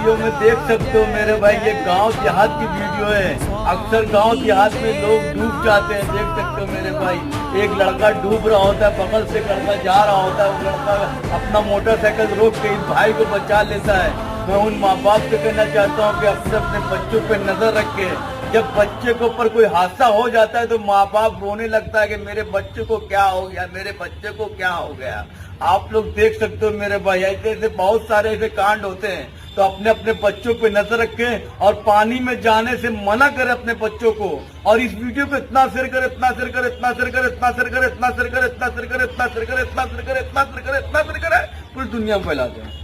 Video में देख सकते हो मेरे भाई, ये गांव देहात की वीडियो है। अक्सर गांव देहात में लोग डूब जाते हैं, देख सकते हो मेरे भाई। एक लड़का डूब रहा होता है, बगल से लड़का जा रहा होता है, वो लड़का अपना मोटरसाइकिल रोक के इस भाई को बचा लेता है। मैं उन माँ बाप से कहना चाहता हूँ कि अपने अपने बच्चों पे नजर रखे। जब बच्चे के ऊपर कोई हादसा हो जाता है तो माँ बाप रोने लगता है कि मेरे बच्चे को क्या हो गया, मेरे बच्चे को क्या हो गया। आप लोग देख सकते हो मेरे भाई, ऐसे ऐसे बहुत सारे ऐसे कांड होते हैं। तो अपने अपने बच्चों पे नजर रखें और पानी में जाने से मना करें अपने बच्चों को। और इस वीडियो को इतना शेयर करें, इतना शेयर करें, इतना शेयर करें, इतना शेयर करें, इतना शेयर करें, इतना शेयर करें, इतना शेयर करें, इतना शेयर करें, इतना शेयर करें, इतना शेयर करें, इतना शेयर करें, पूरी दुनिया में फैला दें।